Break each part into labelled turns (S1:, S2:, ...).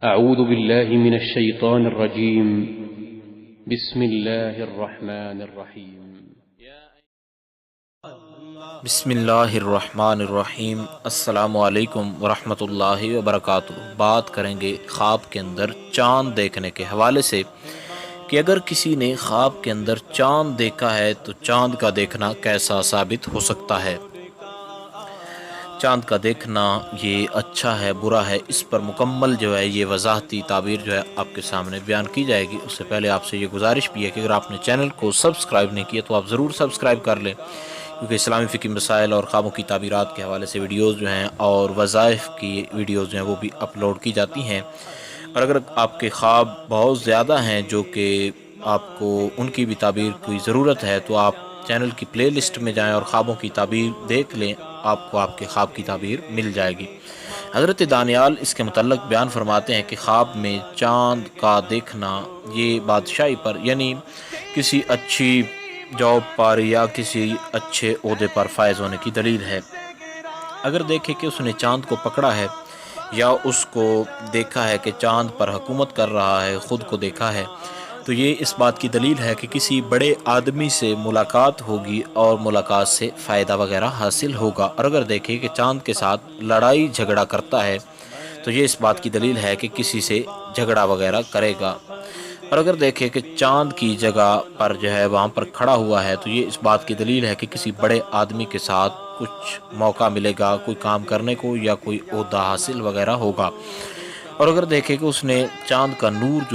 S1: أعوذ بالله من الشيطان الرجيم. بسم الله الرحمن الرحيم.
S2: بسم اللہ الرحمن الرحیم۔ السلام علیکم ورحمۃ اللہ وبرکاتہ۔ بات کریں گے خواب کے اندر چاند دیکھنے کے حوالے سے کہ اگر کسی نے خواب کے اندر چاند دیکھا ہے تو چاند کا دیکھنا کیسا ثابت ہو سکتا ہے۔ چاند کا دیکھنا یہ اچھا ہے برا ہے، اس پر مکمل یہ وضاحتی تعبیر آپ کے سامنے بیان کی جائے گی۔ اس سے پہلے آپ سے یہ گزارش بھی ہے کہ اگر آپ نے چینل کو سبسکرائب نہیں کیا تو آپ ضرور سبسکرائب کر لیں، کیونکہ اسلامی فقہی مسائل اور خوابوں کی تعبیرات کے حوالے سے ویڈیوز اور وظائف کی ویڈیوز وہ بھی اپلوڈ کی جاتی ہیں۔ اور اگر آپ کے خواب بہت زیادہ ہیں جو کہ آپ کو ان کی بھی تعبیر کی ضرورت ہے تو آپ چینل کی پلے لسٹ میں جائیں اور خوابوں کی تعبیر دیکھ لیں، آپ کو آپ کے خواب کی تعبیر مل جائے گی۔ حضرت دانیال اس کے متعلق بیان فرماتے ہیں کہ خواب میں چاند کا دیکھنا یہ بادشاہی پر یعنی کسی اچھی جاب پر یا کسی اچھے عہدے پر فائز ہونے کی دلیل ہے۔ اگر دیکھے کہ اس نے چاند کو پکڑا ہے یا اس کو دیکھا ہے کہ چاند پر حکومت کر رہا ہے، خود کو دیکھا ہے، تو یہ اس بات کی دلیل ہے کہ کسی بڑے آدمی سے ملاقات ہوگی اور ملاقات سے فائدہ وغیرہ حاصل ہوگا۔ اور اگر دیکھے کہ چاند کے ساتھ لڑائی جھگڑا کرتا ہے تو یہ اس بات کی دلیل ہے کہ کسی سے جھگڑا وغیرہ کرے گا۔ اور اگر دیکھے کہ چاند کی جگہ پر وہاں پر کھڑا ہوا ہے تو یہ اس بات کی دلیل ہے کہ کسی بڑے آدمی کے ساتھ کچھ موقع ملے گا، کوئی کام کرنے کو یا کوئی عہدہ حاصل وغیرہ ہوگا۔ اور اگر دیکھے کہ اس نے چاند کا نور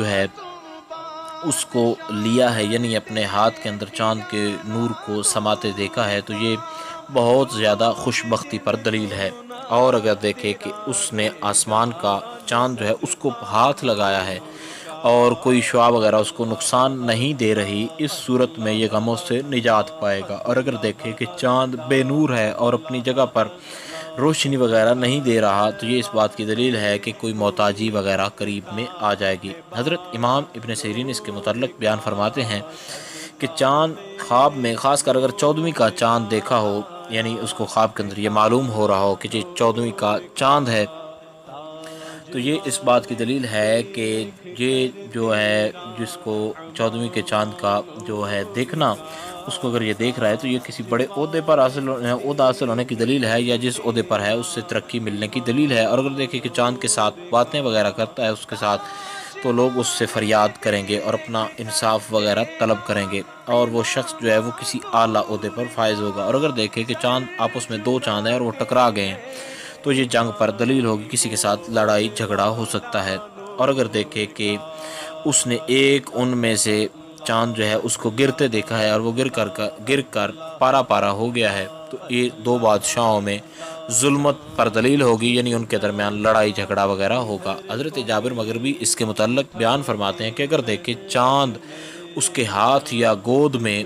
S2: اس کو لیا ہے یعنی اپنے ہاتھ کے اندر چاند کے نور کو سماتے دیکھا ہے تو یہ بہت زیادہ خوش بختی پر دلیل ہے۔ اور اگر دیکھے کہ اس نے آسمان کا چاند اس کو ہاتھ لگایا ہے اور کوئی شعاع وغیرہ اس کو نقصان نہیں دے رہی، اس صورت میں یہ غموں سے نجات پائے گا۔ اور اگر دیکھے کہ چاند بے نور ہے اور اپنی جگہ پر روشنی وغیرہ نہیں دے رہا تو یہ اس بات کی دلیل ہے کہ کوئی محتاجی وغیرہ قریب میں آ جائے گی۔ حضرت امام ابن سیرین اس کے متعلق بیان فرماتے ہیں کہ چاند خواب میں خاص کر اگر 14ویں کا چاند دیکھا ہو، یعنی اس کو خواب کے اندر یہ معلوم ہو رہا ہو کہ یہ 14ویں کا چاند ہے، تو یہ اس بات کی دلیل ہے کہ یہ جس کو 14ویں کے چاند کا دیکھنا، اس کو اگر یہ دیکھ رہا ہے تو یہ کسی بڑے عہدے پر عہدہ حاصل ہونے کی دلیل ہے یا جس عہدے پر ہے اس سے ترقی ملنے کی دلیل ہے۔ اور اگر دیکھیں کہ چاند کے ساتھ باتیں وغیرہ کرتا ہے اس کے ساتھ تو لوگ اس سے فریاد کریں گے اور اپنا انصاف وغیرہ طلب کریں گے اور وہ شخص وہ کسی اعلیٰ عہدے پر فائز ہوگا۔ اور اگر دیکھیں کہ چاند آپس میں دو چاند ہیں اور وہ ٹکرا گئے ہیں تو یہ جنگ پر دلیل ہوگی، کسی کے ساتھ لڑائی جھگڑا ہو سکتا ہے۔ اور اگر دیکھے کہ اس نے ایک ان میں سے چاند اس کو گرتے دیکھا ہے اور وہ گر کر پارا پارا ہو گیا ہے تو یہ دو بادشاہوں میں ظلمت پر دلیل ہوگی، یعنی ان کے درمیان لڑائی جھگڑا وغیرہ ہوگا۔ حضرت جابر مغربی اس کے متعلق بیان فرماتے ہیں کہ اگر دیکھے چاند اس کے ہاتھ یا گود میں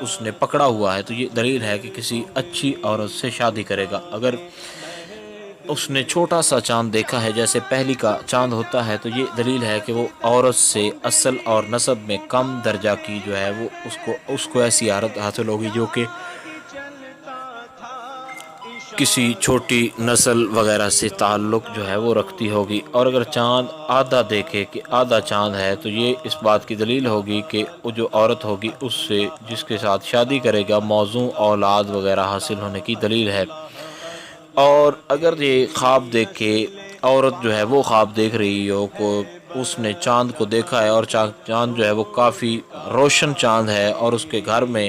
S2: اس نے پکڑا ہوا ہے تو یہ دلیل ہے کہ کسی اچھی عورت سے شادی کرے گا۔ اگر اس نے چھوٹا سا چاند دیکھا ہے جیسے پہلی کا چاند ہوتا ہے تو یہ دلیل ہے کہ وہ عورت سے اصل اور نسب میں کم درجہ کی وہ اس کو ایسی عورت حاصل ہوگی جو کہ کسی چھوٹی نسل وغیرہ سے تعلق وہ رکھتی ہوگی۔ اور اگر چاند آدھا دیکھے کہ آدھا چاند ہے تو یہ اس بات کی دلیل ہوگی کہ وہ جو عورت ہوگی اس سے جس کے ساتھ شادی کرے گا موضوع اولاد وغیرہ حاصل ہونے کی دلیل ہے۔ اور اگر یہ خواب دیکھے عورت وہ خواب دیکھ رہی ہو کو اس نے چاند کو دیکھا ہے اور چاند وہ کافی روشن چاند ہے اور اس کے گھر میں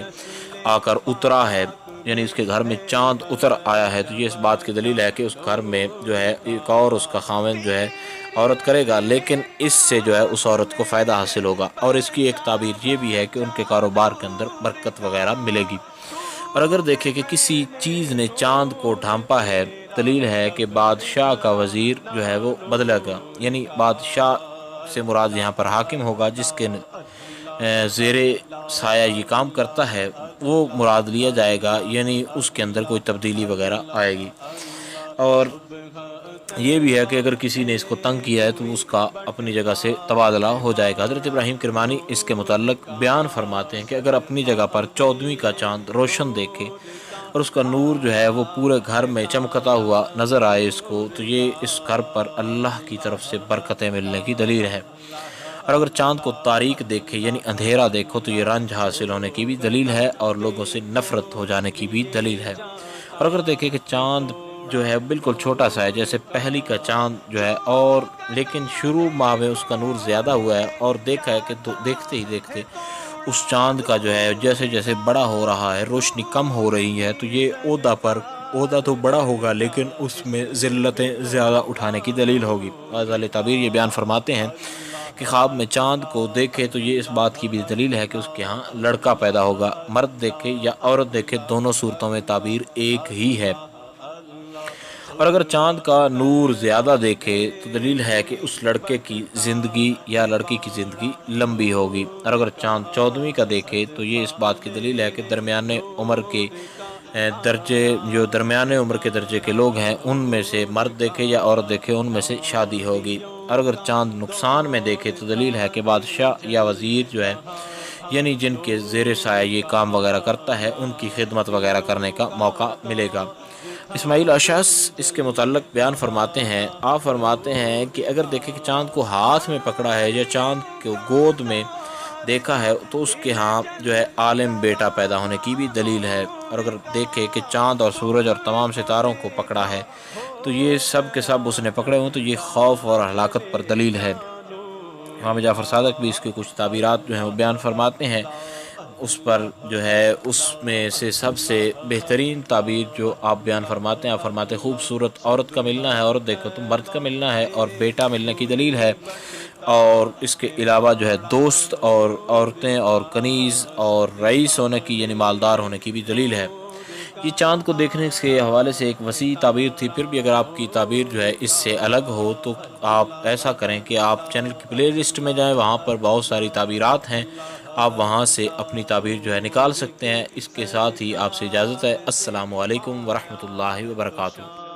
S2: آ کر اترا ہے، یعنی اس کے گھر میں چاند اتر آیا ہے تو یہ اس بات کی دلیل ہے کہ اس گھر میں ایک اور اس کا خاوند عورت کرے گا، لیکن اس سے اس عورت کو فائدہ حاصل ہوگا۔ اور اس کی ایک تعبیر یہ بھی ہے کہ ان کے کاروبار کے اندر برکت وغیرہ ملے گی۔ اور اگر دیکھے کہ کسی چیز نے چاند کو ڈھانپا ہے، دلیل ہے کہ بادشاہ کا وزیر وہ بدلے گا، یعنی بادشاہ سے مراد یہاں پر حاکم ہوگا جس کے زیر سایہ یہ کام کرتا ہے وہ مراد لیا جائے گا، یعنی اس کے اندر کوئی تبدیلی وغیرہ آئے گی۔ اور یہ بھی ہے کہ اگر کسی نے اس کو تنگ کیا ہے تو اس کا اپنی جگہ سے تبادلہ ہو جائے گا۔ حضرت ابراہیم کرمانی اس کے متعلق بیان فرماتے ہیں کہ اگر اپنی جگہ پر 14ویں کا چاند روشن دیکھے اور اس کا نور جو ہے وہ پورے گھر میں چمکتا ہوا نظر آئے اس کو، تو یہ اس گھر پر اللہ کی طرف سے برکتیں ملنے کی دلیل ہے۔ اور اگر چاند کو تاریک دیکھے یعنی اندھیرا دیکھو تو یہ رنج حاصل ہونے کی بھی دلیل ہے اور لوگوں سے نفرت ہو جانے کی بھی دلیل ہے۔ اور اگر دیکھیں کہ چاند جو ہے بالکل چھوٹا سا ہے، جیسے پہلی کا چاند جو ہے، اور لیکن شروع ماہ میں اس کا نور زیادہ ہوا ہے، اور دیکھا ہے کہ دیکھتے ہی دیکھتے اس چاند کا جو ہے جیسے جیسے بڑا ہو رہا ہے، روشنی کم ہو رہی ہے، تو یہ عہدہ تو بڑا ہوگا لیکن اس میں ذلتیں زیادہ اٹھانے کی دلیل ہوگی۔ غزالِ تعبیر یہ بیان فرماتے ہیں کہ خواب میں چاند کو دیکھے تو یہ اس بات کی بھی دلیل ہے کہ اس کے ہاں لڑکا پیدا ہوگا، مرد دیکھے یا عورت دیکھے دونوں صورتوں میں تعبیر ایک ہی ہے۔ اور اگر چاند کا نور زیادہ دیکھے تو دلیل ہے کہ اس لڑکے کی زندگی یا لڑکی کی زندگی لمبی ہوگی۔ اور اگر چاند 14ویں کا دیکھے تو یہ اس بات کی دلیل ہے کہ درمیانے عمر کے درجے کے لوگ ہیں، ان میں سے مرد دیکھے یا عورت دیکھے ان میں سے شادی ہوگی۔ اور اگر چاند نقصان میں دیکھے تو دلیل ہے کہ بادشاہ یا وزیر جو ہے یعنی جن کے زیر سایہ یہ کام وغیرہ کرتا ہے ان کی خدمت وغیرہ کرنے کا موقع ملے گا۔ اسماعیل اشعث اس کے متعلق بیان فرماتے ہیں، آپ فرماتے ہیں کہ اگر دیکھیں کہ چاند کو ہاتھ میں پکڑا ہے یا چاند کو گود میں دیکھا ہے تو اس کے ہاں جو ہے عالم بیٹا پیدا ہونے کی بھی دلیل ہے۔ اور اگر دیکھے کہ چاند اور سورج اور تمام ستاروں کو پکڑا ہے تو یہ سب کے سب اس نے پکڑے ہوں تو یہ خوف اور ہلاکت پر دلیل ہے۔ امام جعفر صادق بھی اس کے کچھ تعبیرات جو ہیں وہ بیان فرماتے ہیں، اس پر جو ہے اس میں سے سب سے بہترین تعبیر جو آپ بیان فرماتے ہیں، آپ فرماتے ہیں خوبصورت عورت کا ملنا ہے، عورت دیکھو تو مرد کا ملنا ہے اور بیٹا ملنے کی دلیل ہے۔ اور اس کے علاوہ جو ہے دوست اور عورتیں اور کنیز اور رئیس ہونے کی یعنی مالدار ہونے کی بھی دلیل ہے۔ یہ چاند کو دیکھنے کے حوالے سے ایک وسیع تعبیر تھی، پھر بھی اگر آپ کی تعبیر جو ہے اس سے الگ ہو تو آپ ایسا کریں کہ آپ چینل کی پلے لسٹ میں جائیں، وہاں پر بہت ساری تعبیرات ہیں، آپ وہاں سے اپنی تعبیر جو ہے نکال سکتے ہیں۔ اس کے ساتھ ہی آپ سے اجازت ہے۔ السلام علیکم ورحمۃ اللہ وبرکاتہ۔